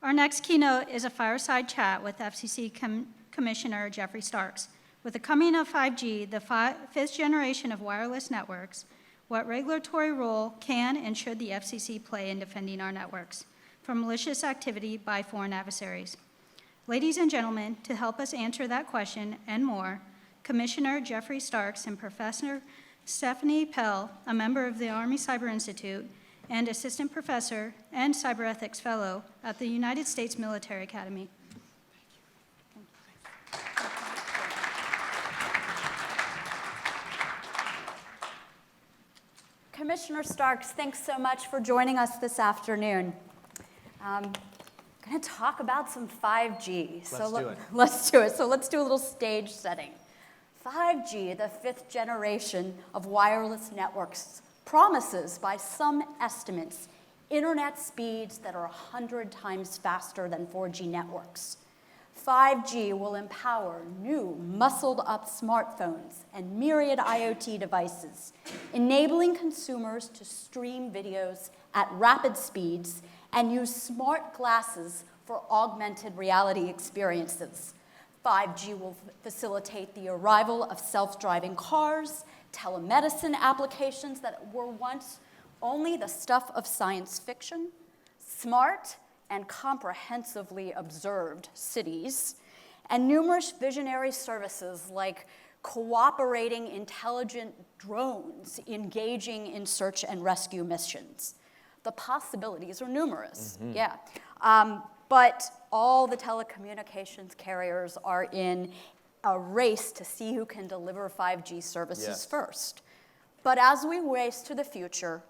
Our next keynote is a fireside chat with FCC Commissioner Jeffrey Starks. With the coming of 5G, the fifth generation of wireless networks, what regulatory role can and should the FCC play in defending our networks from malicious activity by foreign adversaries? Ladies and gentlemen, to help us answer that question and more, Commissioner Jeffrey Starks and Professor Stephanie Pell, a member of the Army Cyber Institute and Assistant Professor and Cyber Ethics Fellow at the United States Military Academy. Commissioner Starks, thanks so much for joining us this afternoon. I'm going to talk about some 5G. Let's do it. So let's do a little stage setting. 5G, the fifth generation of wireless networks, promises, by some estimates, internet speeds that are 100 times faster than 4G networks. 5G will empower new, muscled-up smartphones and myriad IoT devices, enabling consumers to stream videos at rapid speeds and use smart glasses for augmented reality experiences. 5G will facilitate the arrival of self-driving cars, telemedicine applications that were once only the stuff of science fiction, smart and comprehensively observed cities, and numerous visionary services like cooperating intelligent drones engaging in search and rescue missions. The possibilities are numerous, but all the telecommunications carriers are in a race to see who can deliver 5G services first. But as we race to the future,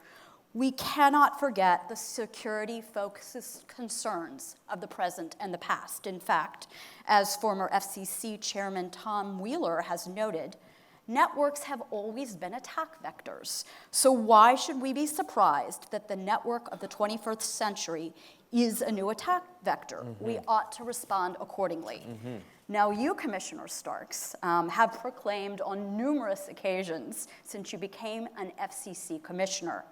we cannot forget the security-focused concerns of the present and the past. In fact, as former FCC Chairman Tom Wheeler has noted, networks have always been attack vectors. So why should we be surprised that the network of the 21st century is a new attack vector? We ought to respond accordingly. Now, you, Commissioner Starks, have proclaimed on numerous occasions since you became an FCC commissioner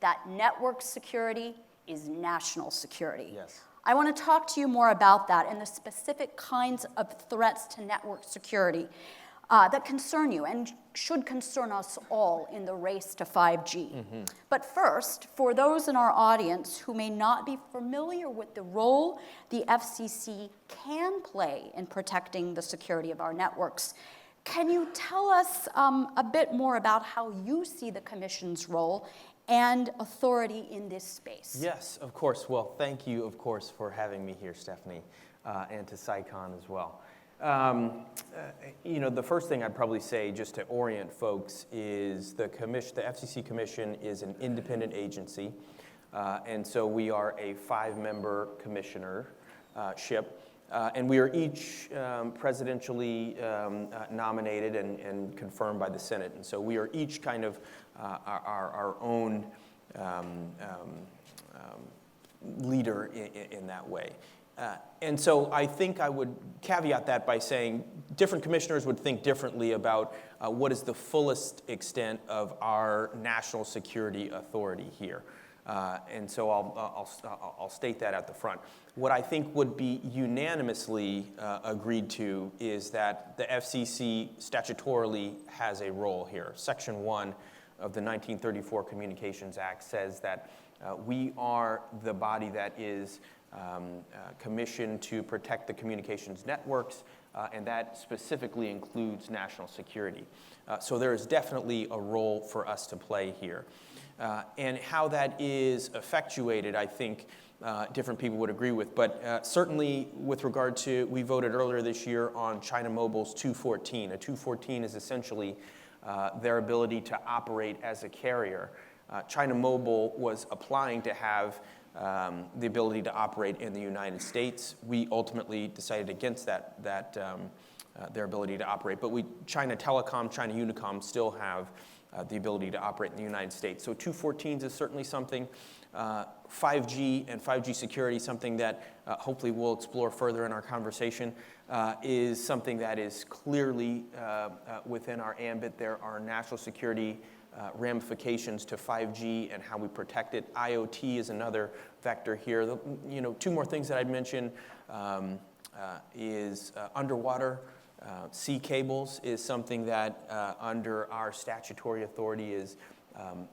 that network security is national security. Yes. I want to talk to you more about that and the specific kinds of threats to network security that concern you and should concern us all in the race to 5G. But first, for those in our audience who may not be familiar with the role the FCC can play in protecting the security of our networks, can you tell us a bit more about how you see the Commission's role and authority in this space? Yes, of course. Well, thank you, of course, for having me here, Stephanie, and to SciCon as well. The first thing I'd probably say, just to orient folks, is the FCC Commission is an independent agency, and so we are a 5-member commissionership, and we are each presidentially nominated and confirmed by the Senate, and so we are each kind of our own leader in that way. And so I think I would caveat that by saying different commissioners would think differently about what is the fullest extent of our national security authority here. And so I'll state that at the front. What I think would be unanimously agreed to is that the FCC statutorily has a role here. Section 1 of the 1934 Communications Act says that we are the body that is commissioned to protect the communications networks, and that specifically includes national security. So there is definitely a role for us to play here. And how that is effectuated, I think different people would agree with, but certainly with regard to, we voted earlier this year on China Mobile's 214. A 214 is essentially their ability to operate as a carrier. China Mobile was applying to have the ability to operate in the United States. We ultimately decided against their ability to operate, but China Telecom, China Unicom still have the ability to operate in the United States. So 214s is certainly something. 5G and 5G security, something that hopefully we'll explore further in our conversation, is something that is clearly within our ambit. There are national security ramifications to 5G and how we protect it. IoT is another vector here. Two more things that I'd mention is underwater. Sea cables is something that under our statutory authority is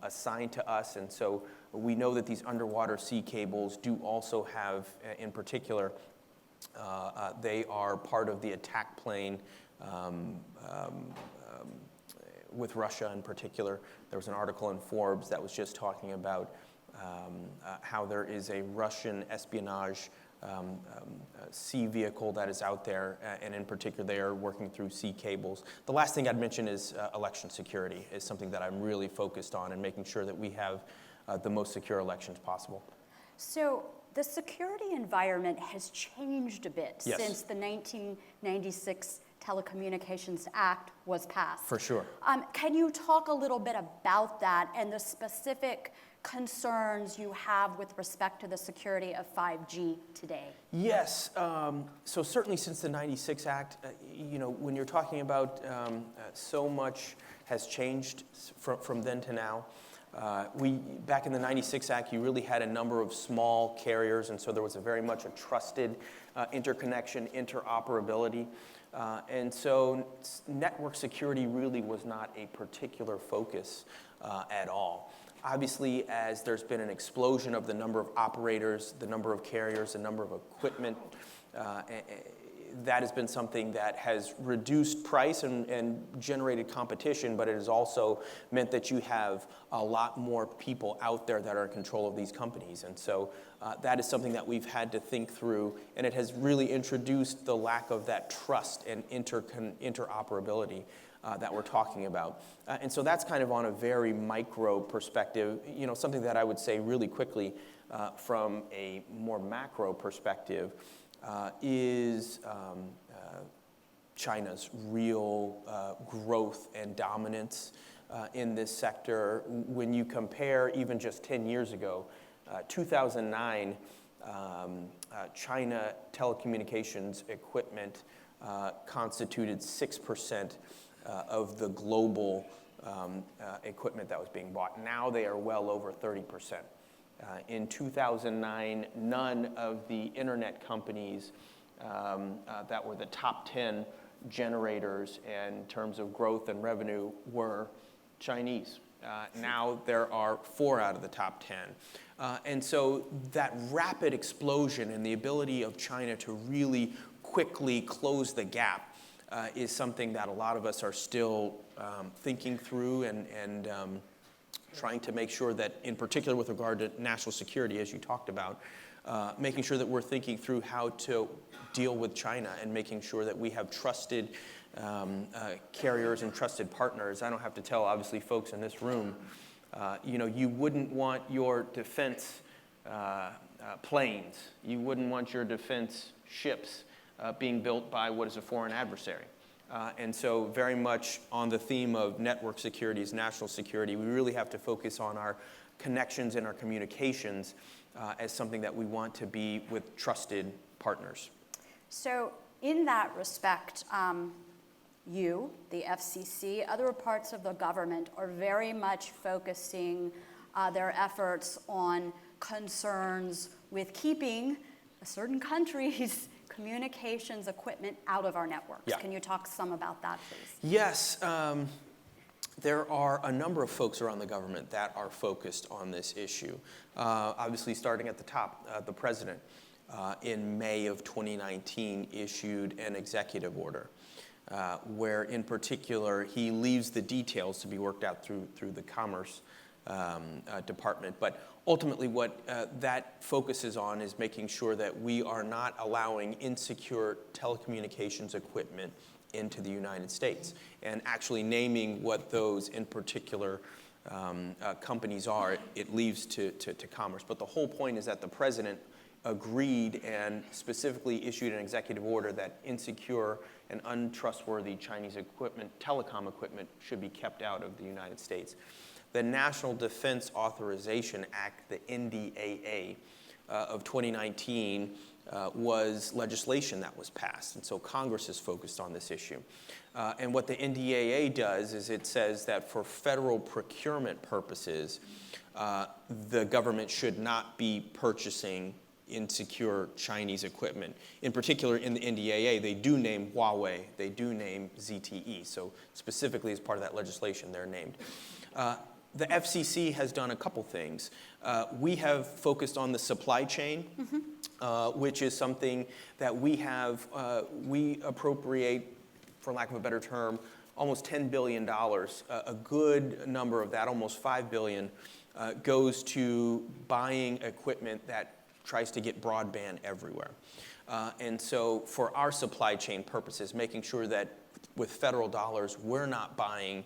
assigned to us, and so we know that these underwater sea cables do also have, in particular, they are part of the attack plane with Russia in particular. There was an article in Forbes that was just talking about how there is a Russian espionage sea vehicle that is out there, and in particular they are working through sea cables. The last thing I'd mention is election security is something that I'm really focused on, and making sure that we have the most secure elections possible. So the security environment has changed a bit Yes. since the 1996 Telecommunications Act was passed. For sure. Can you talk a little bit about that and the specific concerns you have with respect to the security of 5G today? Yes. So certainly since the 96 Act, when you're talking about so much has changed from then to now. Back in the 96 Act, you really had a number of small carriers, and so there was very much a trusted interconnection, interoperability. And so network security really was not a particular focus at all. Obviously, as there's been an explosion of the number of operators, the number of carriers, the number of equipment, that has been something that has reduced price and generated competition, but it has also meant that you have a lot more people out there that are in control of these companies. And so that is something that we've had to think through, and it has really introduced the lack of that trust and interoperability that we're talking about. And so that's kind of on a very micro perspective. Something that I would say really quickly from a more macro perspective is China's real growth and dominance in this sector. When you compare even just 10 years ago, 2009, China telecommunications equipment constituted 6% of the global equipment that was being bought. Now they are well over 30%. In 2009, none of the internet companies that were the top 10 generators in terms of growth and revenue were Chinese. Now there are 4 out of the top 10. And so that rapid explosion and the ability of China to really quickly close the gap is something that a lot of us are still thinking through and trying to make sure that, in particular with regard to national security, as you talked about, making sure that we're thinking through how to deal with China and making sure that we have trusted carriers and trusted partners. I don't have to tell, obviously, folks in this room, you wouldn't want your defense planes, you wouldn't want your defense ships being built by what is a foreign adversary. And so very much on the theme of network security is national security, we really have to focus on our connections and our communications as something that we want to be with trusted partners. So in that respect, you, the FCC, other parts of the government are very much focusing their efforts on concerns with keeping a certain country's communications equipment out of our networks. Yeah. Can you talk some about that, please? Yes. There are a number of folks around the government that are focused on this issue. Obviously, starting at the top, the president in May of 2019 issued an executive order where, in particular, he leaves the details to be worked out through the Commerce Department. But ultimately, what that focuses on is making sure that we are not allowing insecure telecommunications equipment into the United States, and actually naming what those in particular companies are. It leaves to Commerce. But the whole point is that the president agreed and specifically issued an executive order that insecure and untrustworthy Chinese equipment, telecom equipment, should be kept out of the United States. The National Defense Authorization Act, the NDAA, of 2019 was legislation that was passed. And so Congress is focused on this issue. And what the NDAA does is it says that for federal procurement purposes, the government should not be purchasing insecure Chinese equipment. In particular, in the NDAA, they do name Huawei, they do name ZTE. So specifically as part of that legislation, they're named. The FCC has done a couple things. We have focused on the supply chain, which is something that we appropriate, for lack of a better term, almost $10 billion. A good number of that, almost $5 billion, goes to buying equipment that tries to get broadband everywhere. And so for our supply chain purposes, making sure that with federal dollars, we're not buying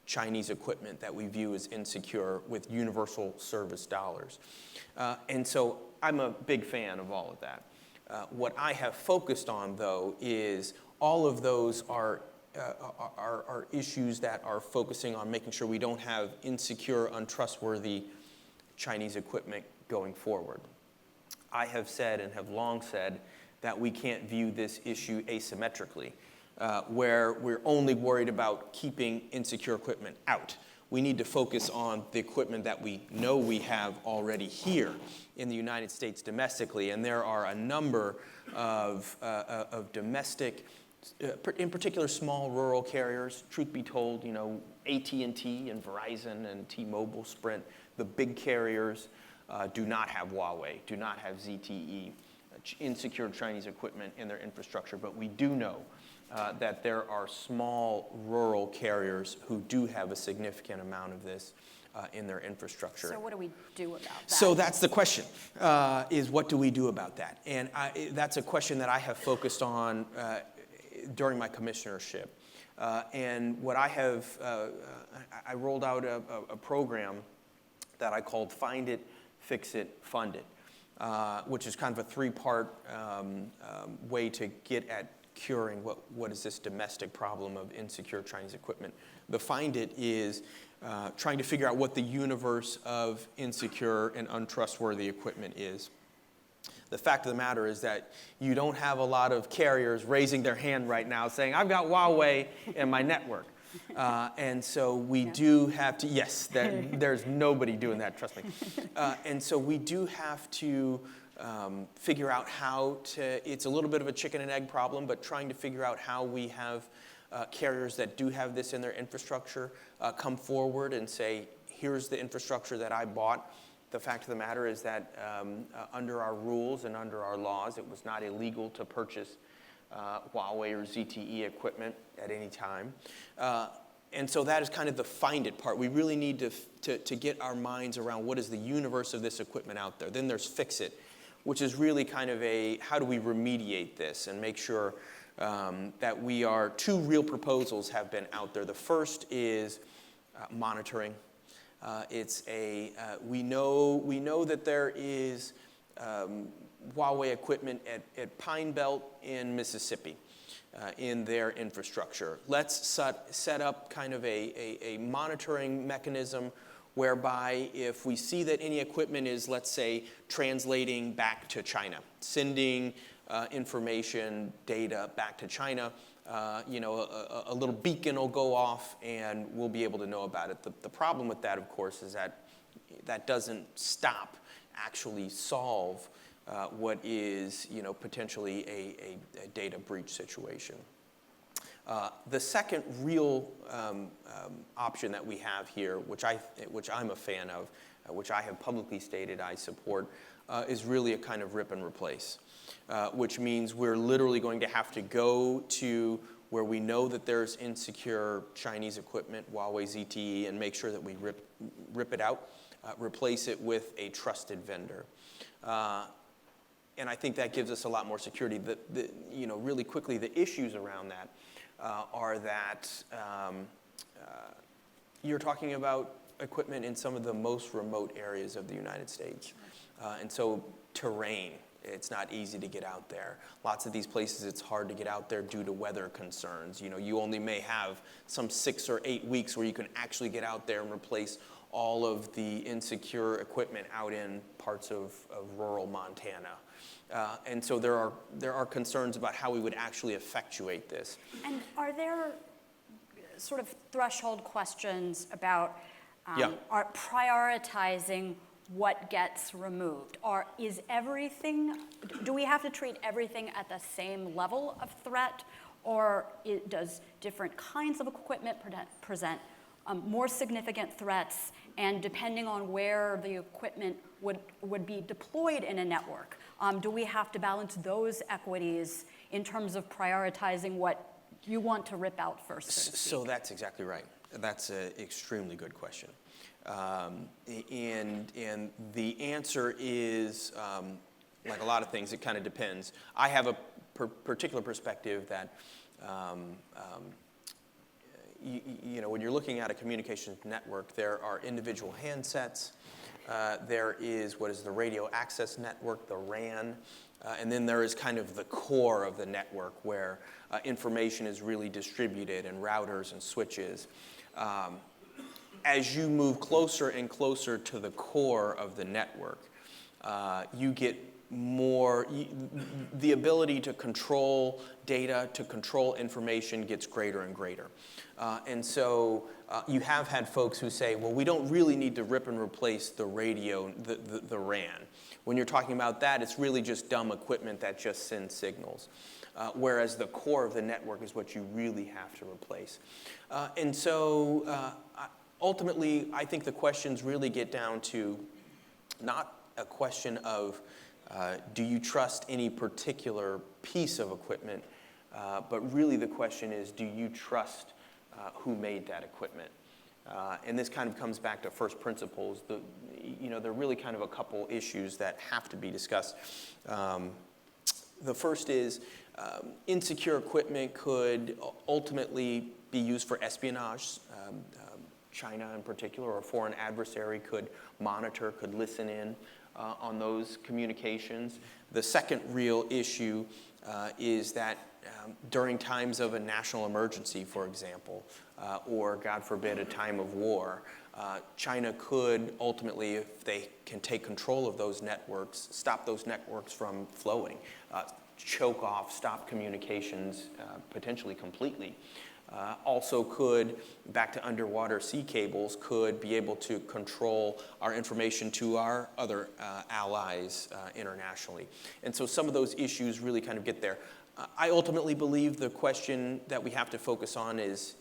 Chinese equipment that we view as insecure with universal service dollars. And so I'm a big fan of all of that. What I have focused on, though, is all of those are issues that are focusing on making sure we don't have insecure, untrustworthy Chinese equipment going forward. I have said and have long said that we can't view this issue asymmetrically, where we're only worried about keeping insecure equipment out. We need to focus on the equipment that we know we have already here in the United States domestically, and there are a number of domestic, in particular small rural carriers. Truth be told, AT&T and Verizon and T-Mobile, Sprint, the big carriers do not have Huawei, do not have ZTE, insecure Chinese equipment in their infrastructure, but we do know that there are small rural carriers who do have a significant amount of this in their infrastructure. So what do we do about that? So that's the question, is what do we do about that? And that's a question that I have focused on during my commissionership. And what I have, I rolled out a program that I called Find It, Fix It, Fund It, which is kind of a three-part way to get at curing what is this domestic problem of insecure Chinese equipment. The Find It is trying to figure out what the universe of insecure and untrustworthy equipment is. The fact of the matter is that you don't have a lot of carriers raising their hand right now saying, I've got Huawei in my network. And so we do have to, yes, there's nobody doing that, trust me. And so we do have to figure out how to, it's a little bit of a chicken and egg problem, but trying to figure out how we have carriers that do have this in their infrastructure come forward and say, here's the infrastructure that I bought. The fact of the matter is that under our rules and under our laws, it was not illegal to purchase Huawei or ZTE equipment at any time. And so that is kind of the find it part. We really need to get our minds around what is the universe of this equipment out there. Then there's fix it, which is really kind of a, how do we remediate this and make sure that two real proposals have been out there. The first is monitoring. We know that there is Huawei equipment at Pine Belt in Mississippi in their infrastructure. Let's set up kind of a monitoring mechanism whereby if we see that any equipment is, let's say, translating back to China, sending information, data back to China, a little beacon will go off and we'll be able to know about it. The problem with that, of course, is that doesn't actually solve what is, potentially a data breach situation. The second real option that we have here, which I'm a fan of, which I have publicly stated I support, is really a kind of rip and replace, which means we're literally going to have to go to where we know that there's insecure Chinese equipment, Huawei ZTE, and make sure that we rip it out, replace it with a trusted vendor. And I think that gives us a lot more security. Really quickly, the issues around that are that you're talking about equipment in some of the most remote areas of the United States. And so terrain, it's not easy to get out there. Lots of these places, it's hard to get out there due to weather concerns. You only may have some 6 or 8 weeks where you can actually get out there and replace all of the insecure equipment out in parts of rural Montana. And so there are concerns about how we would actually effectuate this. And are there sort of threshold questions about are prioritizing what gets removed? Or is everything, do we have to treat everything at the same level of threat? Or does different kinds of equipment present more significant threats? And depending on where the equipment would be deployed in a network, do we have to balance those equities in terms of prioritizing what you want to rip out first? So that's exactly right. That's an extremely good question. And the answer is, like a lot of things, it kind of depends. I have a particular perspective that, when you're looking at a communications network, there are individual handsets. There is what is the radio access network, the RAN. And then there is kind of the core of the network where information is really distributed and routers and switches. As you move closer and closer to the core of the network, you get more, the ability to control data, to control information gets greater and greater. And so you have had folks who say, well, we don't really need to rip and replace the radio, the RAN. When you're talking about that, it's really just dumb equipment that just sends signals. Whereas the core of the network is what you really have to replace. And so ultimately, I think the questions really get down to not a question of do you trust any particular piece of equipment, but really the question is, do you trust who made that equipment? And this kind of comes back to first principles. There are really kind of a couple issues that have to be discussed. The first is insecure equipment could ultimately be used for espionage. China in particular, or a foreign adversary could monitor, could listen in on those communications. The second real issue is that during times of a national emergency, for example, or God forbid a time of war, China could ultimately, if they can take control of those networks, stop those networks from flowing, choke off, stop communications potentially completely. Also could, back to underwater sea cables, could be able to control our information to our other allies internationally. And so some of those issues really kind of get there. I ultimately believe the question that we have to focus on is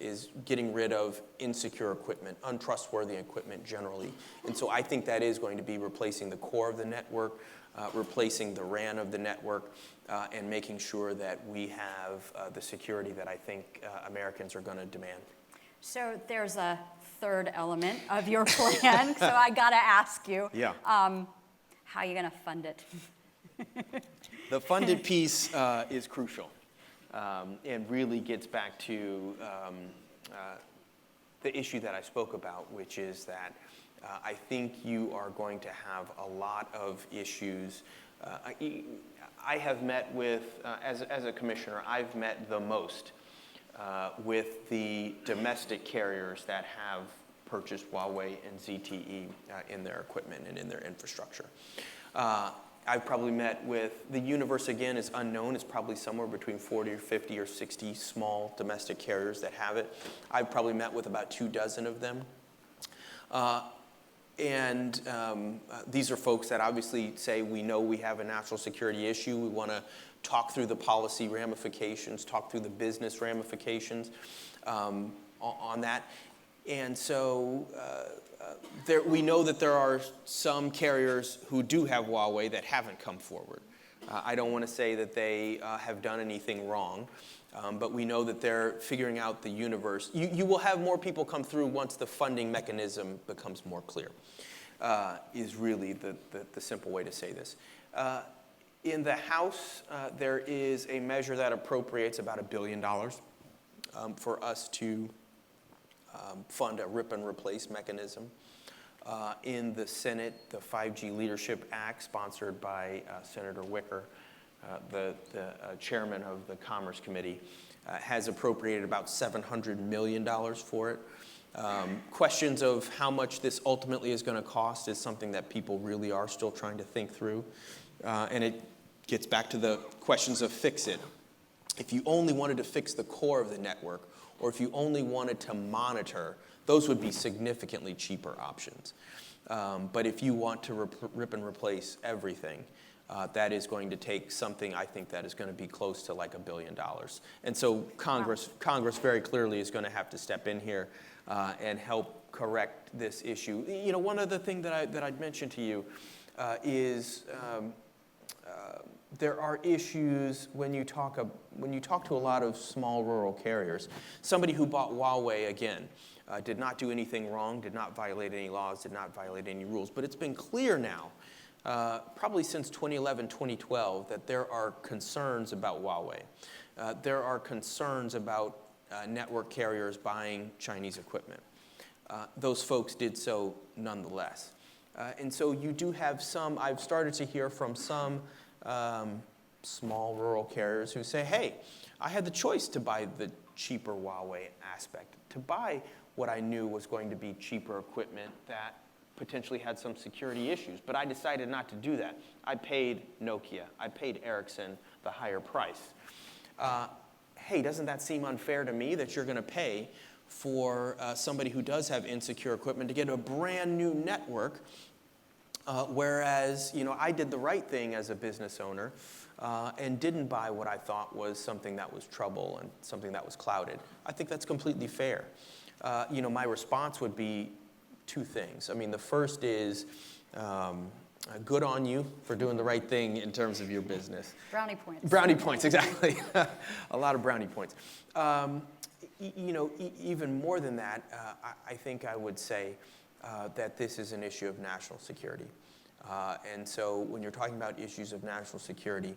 getting rid of insecure equipment, untrustworthy equipment generally. And so I think that is going to be replacing the core of the network, replacing the RAN of the network, and making sure that we have the security that I think Americans are going to demand. So there's a third element of your plan, so I got to ask you, how are you going to fund it? The funded piece is crucial and really gets back to the issue that I spoke about, which is that I think you are going to have a lot of issues. I have met with, as a commissioner, I've met the most with the domestic carriers that have purchased Huawei and ZTE in their equipment and in their infrastructure. I've probably met with, the universe again is unknown, it's probably somewhere between 40 or 50 or 60 small domestic carriers that have it. I've probably met with about 24 of them. These are folks that obviously say, we know we have a national security issue, we want to talk through the policy ramifications, talk through the business ramifications on that. And so we know that there are some carriers who do have Huawei that haven't come forward. I don't want to say that they have done anything wrong, but we know that they're figuring out the universe. You will have more people come through once the funding mechanism becomes more clear, is really the simple way to say this. In the House, there is a measure that appropriates about $1 billion for us to fund a rip and replace mechanism. In the Senate, the 5G Leadership Act, sponsored by Senator Wicker, the chairman of the Commerce Committee, has appropriated about $700 million for it. Questions of how much this ultimately is going to cost is something that people really are still trying to think through. And gets back to the questions of fix it. If you only wanted to fix the core of the network, or if you only wanted to monitor, those would be significantly cheaper options. But if you want to rip and replace everything, that is going to take something, I think, that is going to be close to like $1 billion. And so Congress very clearly is going to have to step in here and help correct this issue. You know, one other thing that I'd mention to you is there are issues when you talk to a lot of small rural carriers. Somebody who bought Huawei, again, did not do anything wrong, did not violate any laws, did not violate any rules. But it's been clear now, probably since 2011, 2012, that there are concerns about Huawei. There are concerns about network carriers buying Chinese equipment. Those folks did so nonetheless. And so you do have some, I've started to hear from some small rural carriers who say, hey, I had the choice to buy the cheaper Huawei aspect, to buy what I knew was going to be cheaper equipment that potentially had some security issues, but I decided not to do that. I paid Nokia, I paid Ericsson the higher price. Hey, doesn't that seem unfair to me that you're going to pay for somebody who does have insecure equipment to get a brand new network, whereas, you know, I did the right thing as a business owner and didn't buy what I thought was something that was trouble and something that was clouded. I think that's completely fair. You know, my response would be two things. I mean, the first is good on you for doing the right thing in terms of your business. Brownie points. Brownie points, exactly. A lot of brownie points. You know, even more than that, I think I would say that this is an issue of national security. And so when you're talking about issues of national security,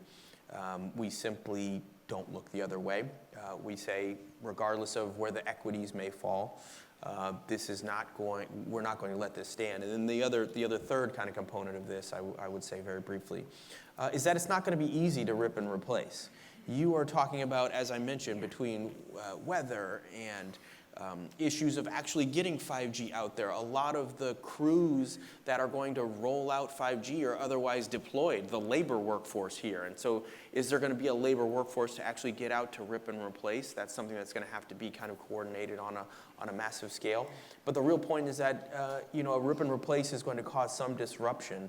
we simply don't look the other way. We say, regardless of where the equities may fall, we're not going to let this stand. And then the other third kind of component of this, I would say very briefly, is that it's not going to be easy to rip and replace. You are talking about, as I mentioned, between weather and issues of actually getting 5G out there. A lot of the crews that are going to roll out 5G are otherwise deployed, the labor workforce here. And so is there going to be a labor workforce to actually get out to rip and replace? That's something that's going to have to be kind of coordinated on a massive scale. But the real point is that you know, a rip and replace is going to cause some disruption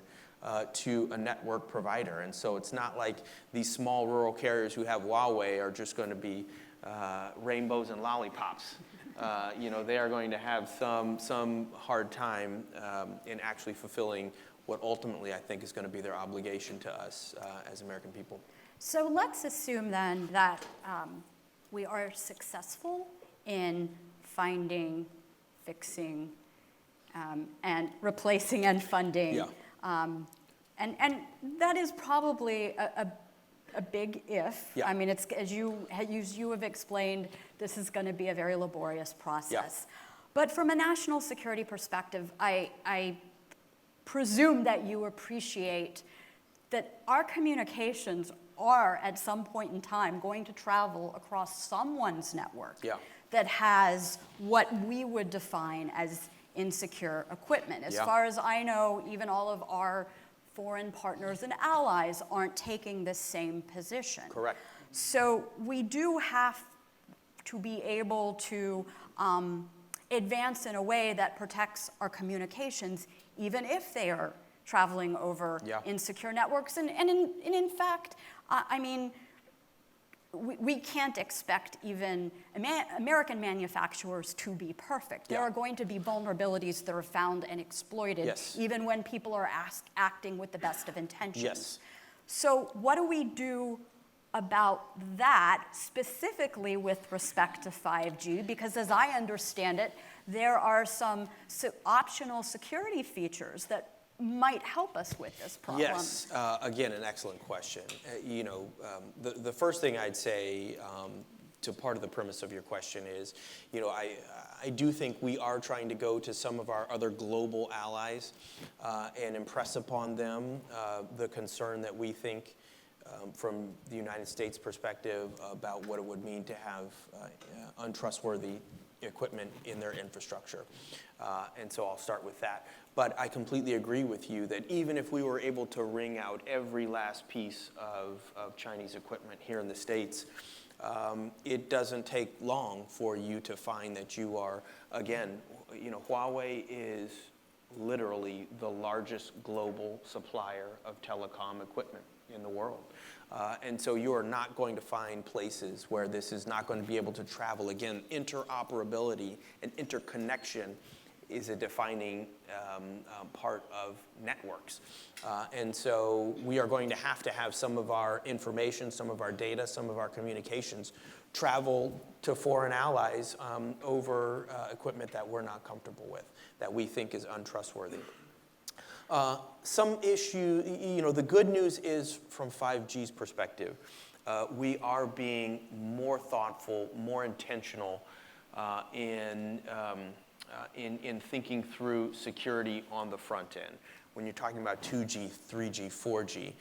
to a network provider. And so it's not like these small rural carriers who have Huawei are just going to be rainbows and lollipops. You know, they are going to have some hard time in actually fulfilling what ultimately I think is going to be their obligation to us as American people. So let's assume then that we are successful in finding, fixing, and replacing and funding. Yeah. And that is probably a big if. Yeah. I mean, it's as you have explained, this is going to be a very laborious process. Yeah. But from a national security perspective, I presume that you appreciate that our communications are at some point in time going to travel across someone's network that has what we would define as insecure equipment. As far as I know, even all of our foreign partners and allies aren't taking the same position. Correct. So we do have to be able to advance in a way that protects our communications, even if they are traveling over insecure networks. And in fact, I mean, we can't expect even American manufacturers to be perfect. There are going to be vulnerabilities that are found and exploited, even when people are acting with the best of intentions. Yes. So what do we do about that, specifically with respect to 5G? Because as I understand it, there are some optional security features that might help us with this problem. Yes, again, an excellent question. You know, the first thing I'd say to part of the premise of your question is, you know, I do think we are trying to go to some of our other global allies and impress upon them the concern that we think from the United States perspective about what it would mean to have untrustworthy equipment in their infrastructure. And so I'll start with that. But I completely agree with you that even if we were able to wring out every last piece of Chinese equipment here in the States, it doesn't take long for you to find that you are, again, Huawei is literally the largest global supplier of telecom equipment in the world. And so you are not going to find places where this is not going to be able to travel. Again, interoperability and interconnection is a defining part of networks. And so we are going to have some of our information, some of our data, some of our communications travel to foreign allies over equipment that we're not comfortable with, that we think is untrustworthy. Some issue, the good news is from 5G's perspective, we are being more thoughtful, more intentional in thinking through security on the front end. When you're talking about 2G, 3G, 4G,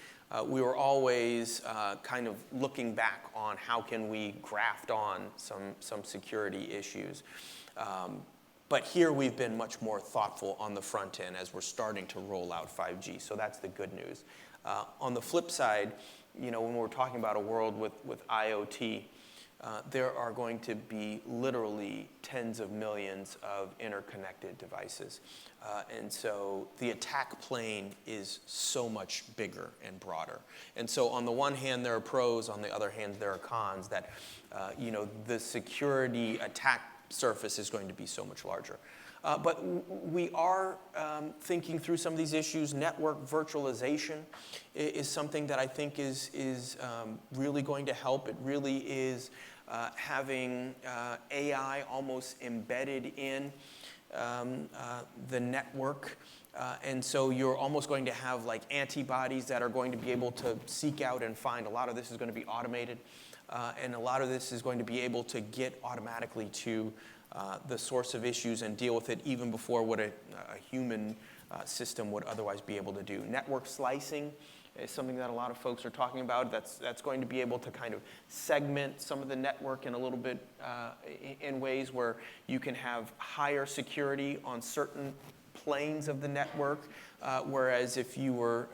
we were always kind of looking back on how can we graft on some security issues. But here we've been much more thoughtful on the front end as we're starting to roll out 5G, so that's the good news. On the flip side, when we're talking about a world with IoT, there are going to be literally tens of millions of interconnected devices. And so the attack plane is so much bigger and broader. And so on the one hand, there are pros, on the other hand, there are cons that, the security attack surface is going to be so much larger. But we are thinking through some of these issues. Network virtualization is something that I think is really going to help. It really is having AI almost embedded in the network. And so you're almost going to have like antibodies that are going to be able to seek out and find. A lot of this is going to be automated. And a lot of this is going to be able to get automatically to the source of issues and deal with it even before what a human system would otherwise be able to do. Network slicing is something that a lot of folks are talking about. That's going to be able to kind of segment some of the network in a little bit in ways where you can have higher security on certain planes of the network, whereas if you were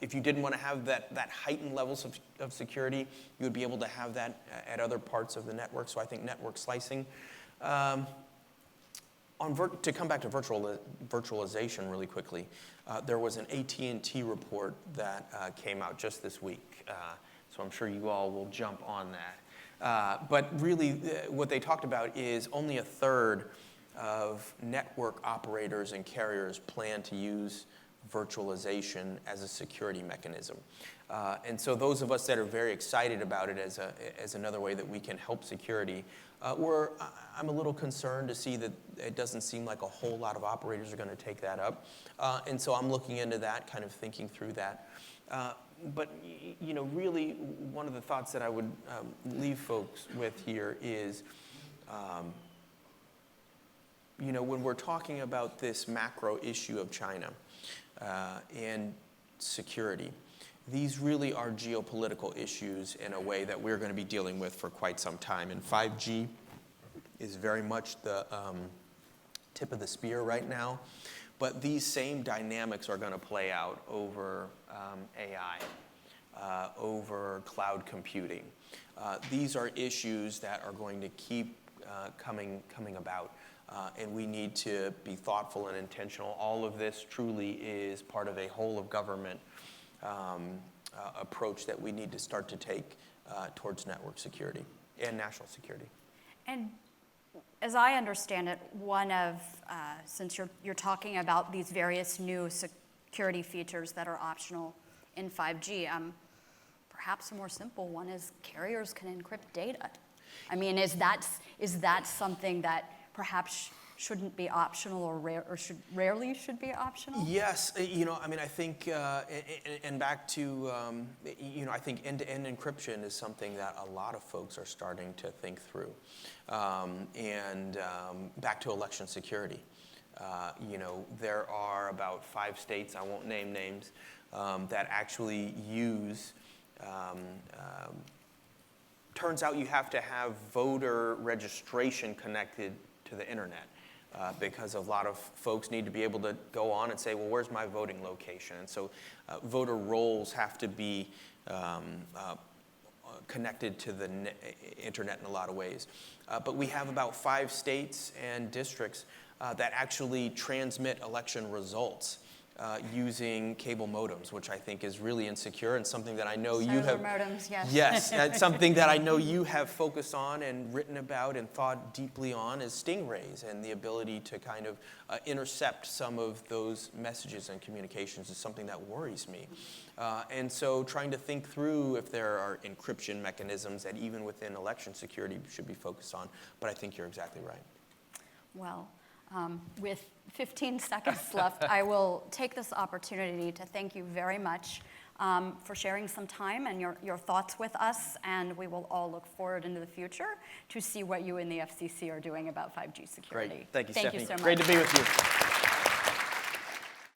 if you didn't want to have that heightened levels of security, you would be able to have that at other parts of the network. So I think network slicing. To come back to virtualization really quickly, there was an AT&T report that came out just this week. So I'm sure you all will jump on that. But really, what they talked about is only a third of network operators and carriers plan to use virtualization as a security mechanism. And so those of us that are very excited about it as another way that we can help security, I'm a little concerned to see that it doesn't seem like a whole lot of operators are going to take that up. And so I'm looking into that, kind of thinking through that. But really one of the thoughts that I would leave folks with here is, when we're talking about this macro issue of China, and security. These really are geopolitical issues in a way that we're going to be dealing with for quite some time. And 5G is very much the tip of the spear right now. But these same dynamics are going to play out over AI, over cloud computing. These are issues that are going to keep coming about. And we need to be thoughtful and intentional. All of this truly is part of a whole of government approach that we need to start to take towards network security and national security. And as I understand it, since you're talking about these various new security features that are optional in 5G, perhaps a more simple one is carriers can encrypt data. I mean, is that something that perhaps shouldn't be optional or rarely should be optional? Yes, I think, and back to, I think end-to-end encryption is something that a lot of folks are starting to think through. And back to election security. There are about 5 states, I won't name names, that actually use turns out you have to have voter registration connected to the internet. Because a lot of folks need to be able to go on and say, well, where's my voting location? And so voter rolls have to be connected to the internet in a lot of ways. But we have about 5 states and districts that actually transmit election results using cable modems, which I think is really insecure and something that I know you have. Modems, yes. Yes, that's something that I know you have focused on and written about and thought deeply on is stingrays, and the ability to kind of intercept some of those messages and communications is something that worries me. And so trying to think through if there are encryption mechanisms that even within election security should be focused on, but I think you're exactly right. Well, with 15 seconds left, I will take this opportunity to thank you very much for sharing some time and your thoughts with us, and we will all look forward into the future to see what you and the FCC are doing about 5G security. Great. Thank you, Thank Stephanie. you so much. Great to be with you.